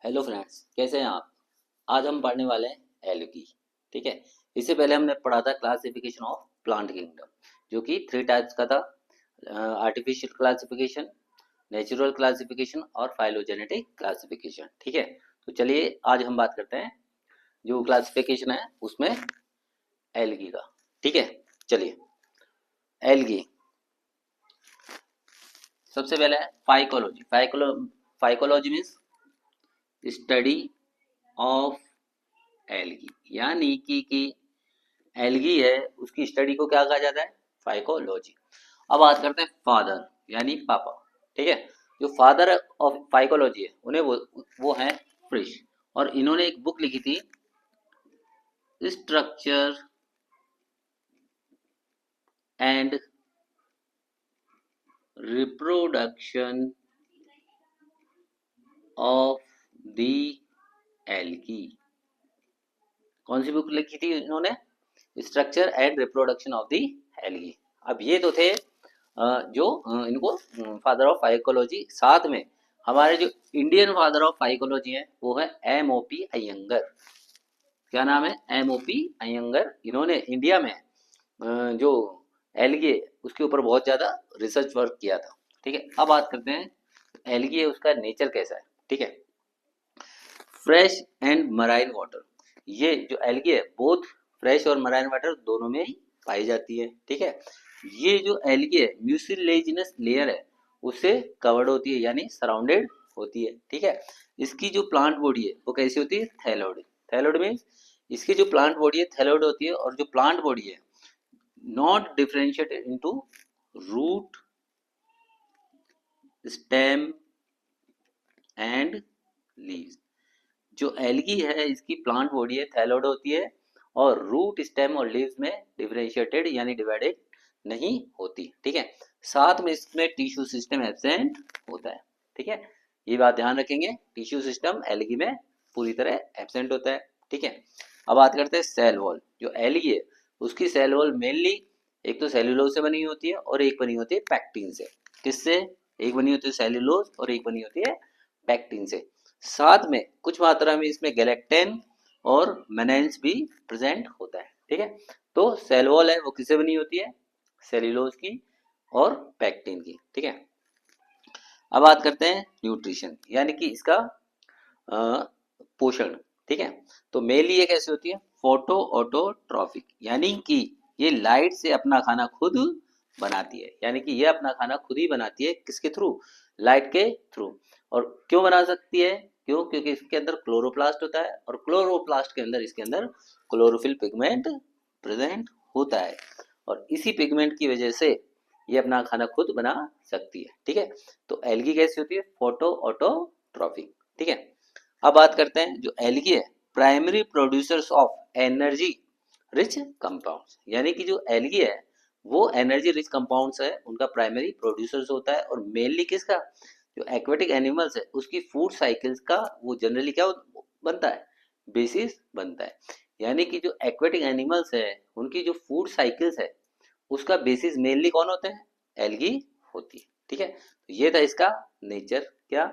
Hello friends, कैसे हैं आप। आज हम पढ़ने वाले हैं एल्गी। ठीक है। इससे पहले हमने पढ़ा था क्लासिफिकेशन ऑफ प्लांट किंगडम, जो कि 3 टाइप्स का था। आर्टिफिशियल क्लासिफिकेशन, नेचुरल क्लासिफिकेशन और फाइलोजेनेटिक क्लासिफिकेशन। ठीक है। तो चलिए आज हम बात करते हैं जो क्लासिफिकेशन है उसमें एल्गी का। ठीक है। चलिए, एल्गी सबसे पहले है phycology. Phycology means study of algae, यानी कि एल्गी है उसकी स्टडी को क्या कहा जाता है, फाइकोलॉजी। अब बात करते हैं फादर यानी पापा। ठीक है। जो फादर ऑफ फाइकोलॉजी है उन्हें वो है फ्रिश, और इन्होंने एक बुक लिखी थी, structure and reproduction of the algae. कौन सी बुक लिखी थी इन्होंने, structure and reproduction of the algae. अब ये तो थे जो इनको फादर ऑफ फाइकोलॉजी। साथ में हमारे जो इंडियन फादर ऑफ फाइकोलॉजी है वो है एमओपी अयंगर। क्या नाम है, एमओपी अयंगर। इन्होंने इंडिया में जो एल्गी उसके ऊपर बहुत ज्यादा रिसर्च वर्क किया था। ठीक है। अब बात करते हैं एल्गी है उसका नेचर कैसा है। ठीक है। फ्रेश एंड मराइन वाटर, ये जो एल्गी है बोथ फ्रेश और मराइन वाटर दोनों में ही पाई जाती है। ठीक है। ये जो एल्गी है म्यूसिलेजिनस लेयर है उससे कवर्ड होती है, यानी सराउंडेड होती है। ठीक है। इसकी जो प्लांट बॉडी है वो कैसी होती है, थैलोड। थैलोड मीन्स इसकी जो प्लांट बॉडी है थैलोड होती है, और जो प्लांट बॉडी है not differentiated into root, stem and leaves. जो एल्गी है इसकी प्लांट बॉडी है थैलोड होती है, और रूट, स्टेम और लीव्स में डिफरेंशिएटेड यानी डिवाइडेड नहीं होती। ठीक है। साथ में इसमें टिश्यू सिस्टम एब्सेंट होता है। ठीक है। ये बात ध्यान रखेंगे, टिश्यू सिस्टम एल्गी में पूरी तरह एब्सेंट होता है। ठीक है। अब बात करते हैं सेल वॉल। जो एल्गी है उसकी सेल वॉल मेनली एक तो सेल्यूलोज से बनी होती है और एक बनी होती है पैक्टिन से। किससे, एक बनी होती है सेल्यूलोज और एक बनी होती है पैक्टिन से। साथ में कुछ मात्रा में इसमें गैलेक्टेन और मेनाइन्स भी प्रेजेंट होता है। ठीक है। तो सेल वॉल है वो किससे बनी होती है, सेल्यूलोज की और पैक्टिन की। ठीक है। अब बात करते हैं न्यूट्रिशन, यानी कि इसका पोषण। ठीक है। तो मेनली ये कैसे होती है, फोटो ऑटोट्रॉफिक, यानी कि ये लाइट से अपना खाना खुद बनाती है। यानी कि ये अपना खाना खुद ही बनाती है, किसके थ्रू, लाइट के थ्रू। और क्यों बना सकती है, क्यों, क्योंकि इसके अंदर क्लोरोप्लास्ट होता है, और क्लोरोप्लास्ट के अंदर इसके अंदर क्लोरोफिल पिगमेंट प्रेजेंट होता है, और इसी पिगमेंट की वजह से ये अपना खाना खुद बना सकती है। ठीक है। तो एल्गी कैसी होती है, फोटो ऑटोट्रॉफिक। ठीक है। अब बात करते हैं जो एल्गी है primary producers of energy rich compounds, यानी कि जो एल्गी है वो एनर्जी रिच कंपाउंड्स है उनका प्राइमरी प्रोड्यूसर्स होता है। और मेनली किसका, जो एक्वेटिक एनिमल्स है उसकी फूड साइकिल्स का वो जनरली क्या बनता है, बेसिस बनता है। यानी कि जो एक्वेटिक एनिमल्स है उनकी जो फूड साइकिल्स है उसका बेसिस मेनली कौन होते हैं, एल्गी होती है। ठीक है। तो ये था इसका नेचर। क्या,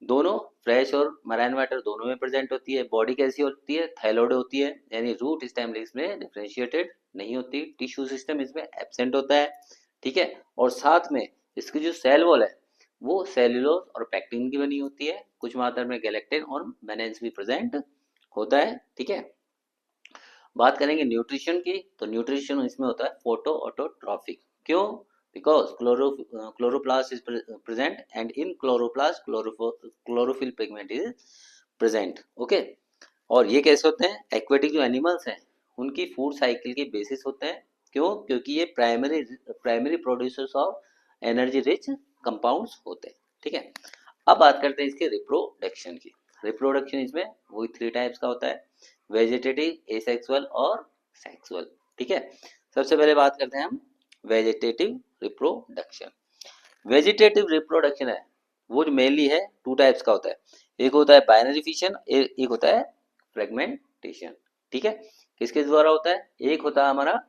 दोनों फ्रेश और मराइन वाटर दोनों में प्रेजेंट होती है। बॉडी कैसी होती है, थैलोड होती है, यानी रूट, स्टेम, लीव्स में डिफरेंशिएटेड नहीं होती। टिश्यू सिस्टम इसमें एब्सेंट होता है। ठीक है। और साथ में इसकी जो सेल वॉल है वो सेल्यूलोज और पैक्टिन की बनी होती है, कुछ मात्रा में गैलेक्टिन और मेनेंस भी प्रेजेंट होता है। ठीक है। बात करेंगे न्यूट्रिशन की, तो न्यूट्रिशन इसमें होता है फोटो ऑटोट्रॉफिक। क्यों, because chloroplast is present, and in chloroplast chlorophyll pigment is present. Okay. और ये कैसे होते हैं, एक्वेटिक जो एनिमल्स हैं उनकी फूड साइकिल के बेसिस होते हैं। क्यों, क्योंकि ये primary producers of energy rich compounds होते हैं। ठीक है। अब बात करते हैं इसके रिप्रोडक्शन की। रिप्रोडक्शन इसमें वही 3 टाइप्स का होता है, वेजिटेटिव, एसेक्सुअल और सेक्सुअल। ठीक है। सबसे पहले बात करते हैं हम वेजिटेटिव रिप्रोडक्शन। वेजिटेटिव रिप्रोडक्शन है वो जो मेनली है 2 टाइप्स का होता है। एक होता है बाइनरी फिशन, एक होता है फ्रेगमेंटेशन। ठीक है। किसके द्वारा होता है, एक होता है हमारा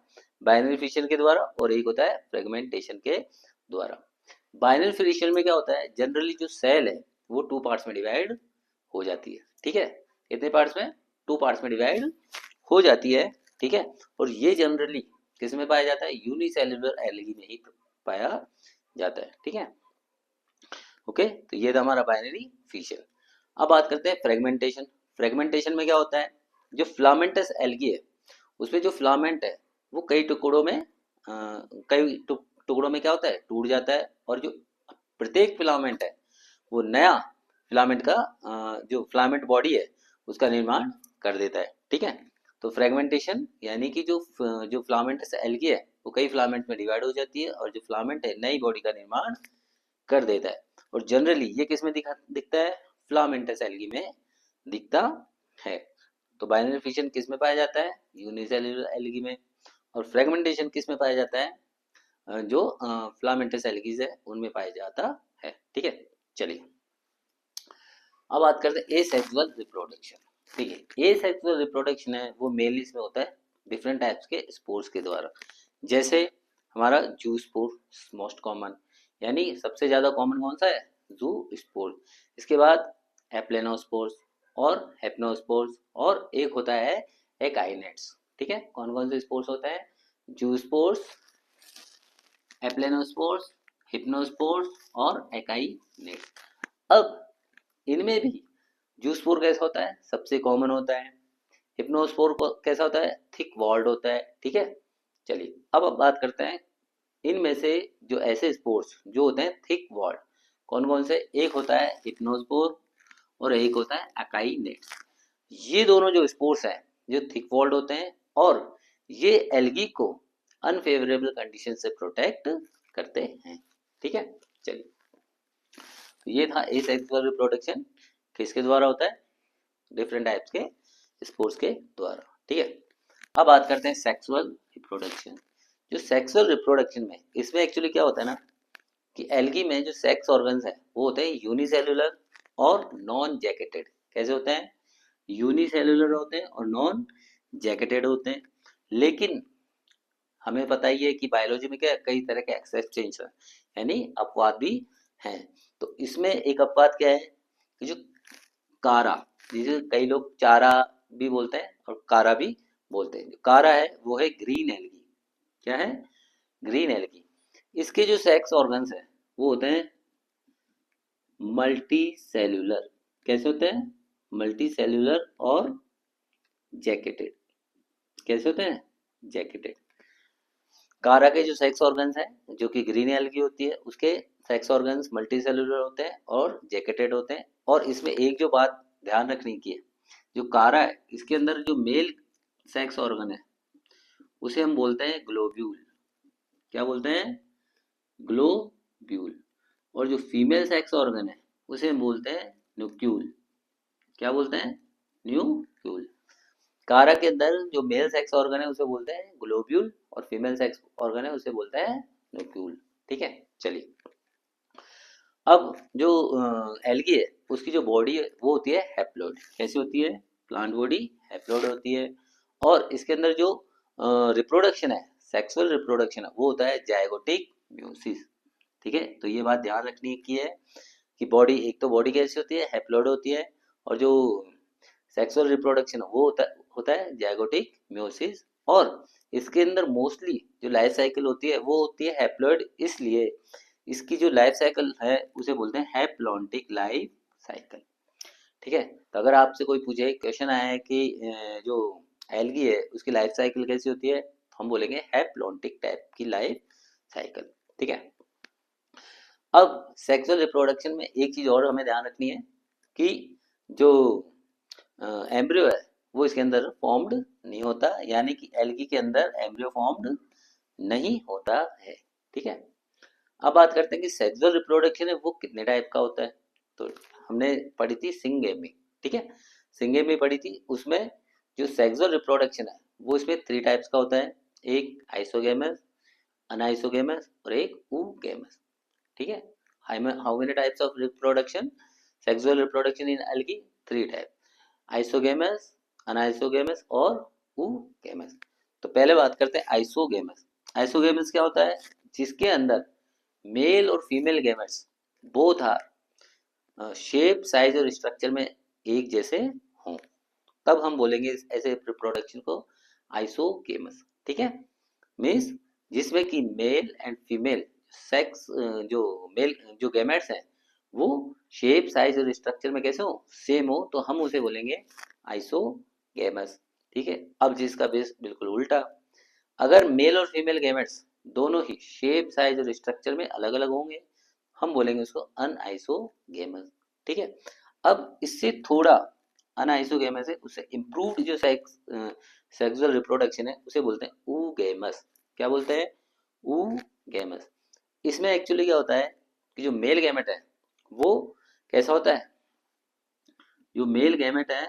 बाइनरी फिशन के द्वारा और एक होता है फ्रेगमेंटेशन के द्वारा। बाइनरी फिशन में क्या होता है, जनरली जो सेल है वो 2 पार्ट्स में डिवाइड हो जाती है। ठीक है, कितने पार्ट्स में, 2 पार्ट्स में डिवाइड हो जाती है। ठीक है, और ये जनरली किस में पाया जाता है, यूनिसेल्युलर एल्गी में ही पाया जाता है। ठीक है, ओके, तो ये था हमारा बाइनरी फिशन। अब बात करते हैं फ्रेगमेंटेशन। फ्रेगमेंटेशन में क्या होता है, जो फिलामेंटस एल्गी है उसमें जो फिलामेंट है वो कई टुकड़ों में टुकड़ों में क्या होता है, टूट जाता है, और जो प्रत्येक फिलामेंट है वो नया फिलामेंट का जो फिलामेंट बॉडी है उसका निर्माण कर देता है। ठीक है, तो फ्रेगमेंटेशन यानी कि जो फिलामेंटस एल्गी है वो कई फिलामेंट में डिवाइड हो जाती है, और जो फिलामेंट है नई बॉडी का निर्माण कर देता है। और जनरली ये किस में दिखता है, फिलामेंटस एल्गी में दिखता है। तो बाइनरी फिशन किस में पाया जाता है, यूनिसेल्युलर एल्गी में। और फ्रेगमेंटेशन किस में पाया जाता है, जो फिलामेंटस एल्गीज है उनमें पाया जाता है। ठीक है, चलिए अब बात करते हैं एसेक्सुअल रिप्रोडक्शन। ठीक है, एसेक्सुअल रिप्रोडक्शन है वो मेनली इसमें होता है डिफरेंट टाइप्स के स्पोर्स के द्वारा। जैसे हमारा जू स्पोर मोस्ट कॉमन, यानी सबसे ज्यादा कॉमन कौन सा है, जू स्पोर। इसके बाद एप्लेनोस्पोर्स और हेप्नोस्पोर्स, और एक होता है एकाइनेट्स। ठीक है, कौन कौन से स्पोर्स होता है, जू स्पोर्स, एप्लेनोस्पोर्स, हिप्नोस्पोर्स और एकाइनेट्स। अब इनमें भी जूस्पोर कैसा होता है, सबसे कॉमन होता है। हिप्नोस्पोर कैसा होता है, थिक वॉल्ड होता है। ठीक है, चलिए अब बात करते हैं इनमें से जो ऐसे स्पोर्स जो होते हैं थिक वॉल्ड, कौन कौन से, एक होता है हिप्नोस्पोर और एक होता है अकाइनेट्स। ये दोनों जो स्पोर्स हैं जो थिक वॉल्ड होते हैं, और ये एल्गी को अनफेवरेबल कंडीशन से प्रोटेक्ट करते हैं। ठीक है, चलिए तो ये था एसेक्सुअल रिप्रोडक्शन, किसके द्वारा होता है, डिफरेंट टाइप्स के स्पोर्स के द्वारा। ठीक है, अब बात करते हैं सेक्सुअल रिप्रोडक्शन। जो सेक्सुअल रिप्रोडक्शन में इसमें एक्चुअली क्या होता है ना, कि एल्गी में जो सेक्स ऑर्गन्स है वो होते हैं यूनिसेल्युलर और नॉन जैकेटेड। कैसे होते हैं, यूनिसेल्युलर होते हैं और नॉन जैकेटेड होते हैं। लेकिन हमें पता ही है कि बायोलॉजी में क्या कई तरह के एक्सचेंज है, यानी अपवाद भी हैं। तो इसमें एक अपवाद क्या है कि जो कारा, जिसे कई लोग चारा भी बोलते हैं और कारा भी बोलते हैं, जो कारा है वो है ग्रीन एल्गी। क्या है, ग्रीन एल्गी। इसके जो सेक्स ऑर्गन्स है वो होते हैं मल्टी सेल्यूलर। कैसे होते हैं, मल्टी सेल्यूलर और जैकेटेड। कैसे होते हैं, जैकेटेड। कारा के जो सेक्स ऑर्गन्स हैं जो कि ग्रीन एल्गी होती है उसके सेक्स ऑर्गन्स मल्टी सेल्यूलर होते हैं और जैकेटेड होते हैं। और इसमें एक जो बात ध्यान रखने की है, जो कारा है इसके अंदर जो मेल सेक्स ऑर्गन है उसे हम बोलते हैं ग्लोब्यूल। क्या बोलते हैं, ग्लोब्यूल। और जो फीमेल सेक्स ऑर्गन है उसे हम बोलते हैं न्यूक्यूल। क्या बोलते हैं, न्यूक्यूल। कारा के अंदर जो मेल सेक्स ऑर्गन है उसे बोलते हैं ग्लोब्यूल, और फीमेल सेक्स ऑर्गन है उसे बोलते हैं न्यूक्यूल। ठीक है, चलिए अब जो एल्गी है उसकी जो बॉडी है वो होती है हैप्लॉइड। कैसी होती है, प्लांट बॉडी हैप्लॉइड होती है। और इसके अंदर जो रिप्रोडक्शन है, सेक्सुअल रिप्रोडक्शन है वो होता है जायगोटिक म्यूसिस। ठीक है, तो ये बात ध्यान रखने की है कि बॉडी, एक तो बॉडी कैसी होती है, हैप्लॉइड होती है, और जो सेक्सुअल रिप्रोडक्शन वो होता है जायगोटिक म्यूसिस। और इसके अंदर मोस्टली जो लाइफ साइकिल होती है वो होती है हैप्लॉइड, इसलिए इसकी जो लाइफ साइकिल है उसे बोलते हैं हैप्लॉन्टिक लाइफ साइकिल। ठीक है, तो अगर आपसे कोई पूछे, क्वेश्चन आया है कि जो एल्गी है उसकी लाइफ साइकिल कैसी होती है, तो हम बोलेंगे हैप्लॉन्टिक टाइप की लाइफ साइकिल। ठीक है, अब सेक्सुअल रिप्रोडक्शन में एक चीज और हमें ध्यान रखनी है कि जो एम्ब्रियो है वो इसके अंदर फॉर्म्ड नहीं होता, यानी कि एल्गी के अंदर एम्ब्रियो फॉर्म्ड नहीं होता है। ठीक है, अब बात करते हैं कि सेक्सुअल रिप्रोडक्शन है वो कितने टाइप का होता है। तो हमने पढ़ी थी सिंगेमी। ठीक है, सिंगेमी पढ़ी थी, उसमें जो सेक्सुअल रिप्रोडक्शन है वो इसमें 3 टाइप्स का होता है, एक आइसोगेमस, अनआइसोगेमस और एक oogamous। ठीक है, how many types of reproduction, sexual reproduction in algae, 3 type, isogamous, anisogamous और oogamous। तो पहले बात करते हैं आइसोगेमस। आइसोगेमस क्या होता है, जिसके अंदर मेल और female gametes both are shape, size और स्ट्रक्चर में एक जैसे हों, तब हम बोलेंगे ऐसे रिप्रोडक्शन को आइसोगेमस। ठीक है, मीन्स जिसमें कि मेल एंड फीमेल सेक्स, जो मेल जो गैमेट्स हैं वो शेप साइज और स्ट्रक्चर में कैसे हो, सेम हो, तो हम उसे बोलेंगे आइसोगेमस। ठीक है, अब जिसका बेस बिल्कुल उल्टा, अगर मेल और फीमेल गैमेट्स दोनों ही शेप साइज और स्ट्रक्चर में अलग अलग होंगे, हम बोलेंगे उसको अनआइसोगेमस। ठीक है, अब इससे थोड़ा अनआइसोगेमस है, उससे इम्प्रूव्ड जो सेक्सुअल रिप्रोडक्शन है उसे बोलते हैं ऊगेमस। क्या बोलते हैं, ऊगेमस। इसमें एक्चुअली क्या होता है कि जो मेल गैमेट है वो कैसा होता है, जो मेल गैमेट है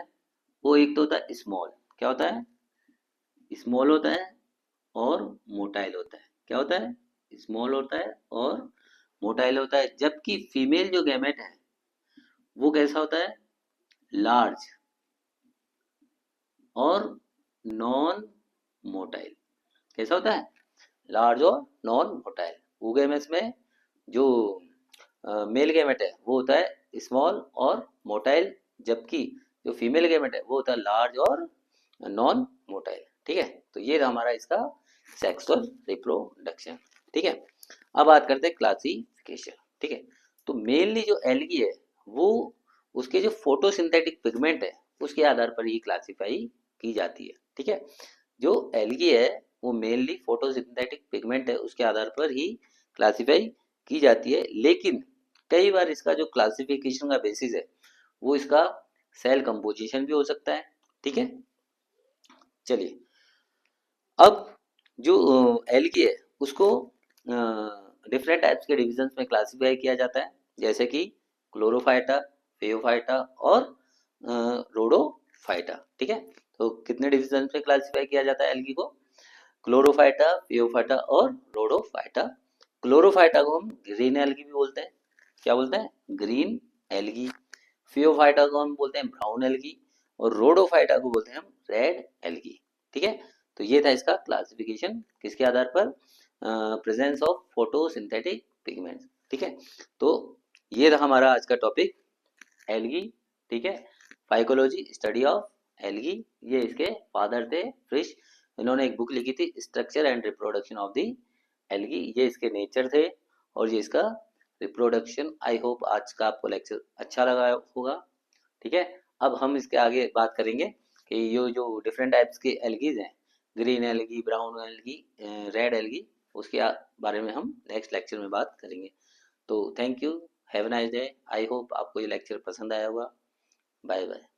वो एक तो होता है स्मॉल, क्या होता है, स्मॉल होता है और मोटाइल होता है। क्या होता है, स्मॉल होता है और मोटाइल होता है, जबकि फीमेल जो गैमेट है वो कैसा होता है, लार्ज और नॉन मोटाइल। कैसा होता है, लार्ज और नॉन मोटाइल। ऊगेमस में जो मेल गैमेट है वो होता है स्मॉल और मोटाइल, जबकि जो फीमेल गैमेट है वो होता है लार्ज और नॉन मोटाइल। ठीक है, तो ये रहा हमारा इसका सेक्सुअल रिप्रोडक्शन। ठीक है, अब बात करते हैं क्लासिफिकेशन। ठीक है, तो मेनली जो एल्गी है वो उसके जो फोटोसिंथेटिक पिगमेंट है उसके आधार पर ही क्लासिफाई की जाती है। ठीक है, जो एल्गी है वो मेनली फोटोसिंथेटिक पिगमेंट है उसके आधार पर ही क्लासिफाई की जाती है, लेकिन कई बार इसका जो क्लासिफिकेशन का बेसिस है वो इसका सेल कंपोजिशन भी हो सकता है। ठीक है, चलिए, अब जो एल्गी है उसको डिफरेंट टाइप्स के डिविजन्स में क्लासिफाई किया जाता है, जैसे कि क्लोरोफाइटा, फेयोफाइटा और रोडोफाइटा। ठीक है, तो कितने डिविजन में क्लासिफाई किया जाता है एल्गी को, क्लोरोफाइटा, फेयोफाइटा और रोडोफाइटा। क्लोरोफाइटा को हम ग्रीन एल्गी भी बोलते हैं, क्या बोलते हैं, ग्रीन एल्गी। फियोफाइटा को हम बोलते हैं ब्राउन एल्गी और रोडोफाइटा को बोलते हैं हम रेड एल्गी। ठीक है, तो ये था इसका क्लासिफिकेशन किसके आधार पर, प्रेजेंस ऑफ फोटोसिंथेटिक पिगमेंट्स। ठीक है, तो ये रहा हमारा आज का टॉपिक एल्गी। ठीक है, फाइकोलॉजी, स्टडी ऑफ एल्गी। ये इसके फादर थे फ्रिश, इन्होंने एक बुक लिखी थी structure and reproduction of the algae. ये इसके नेचर थे और ये इसका रिप्रोडक्शन। आई होप आज का आपको लेक्चर अच्छा लगा होगा। ठीक है, अब हम इसके आगे बात करेंगे कि ये जो डिफरेंट टाइप्स के एल्गीज हैं, green algae, brown algae, red algae, उसके बारे में हम नेक्स्ट लेक्चर में बात करेंगे। तो thank you, have a nice day. I hope आपको ये लेक्चर पसंद आया होगा। Bye bye.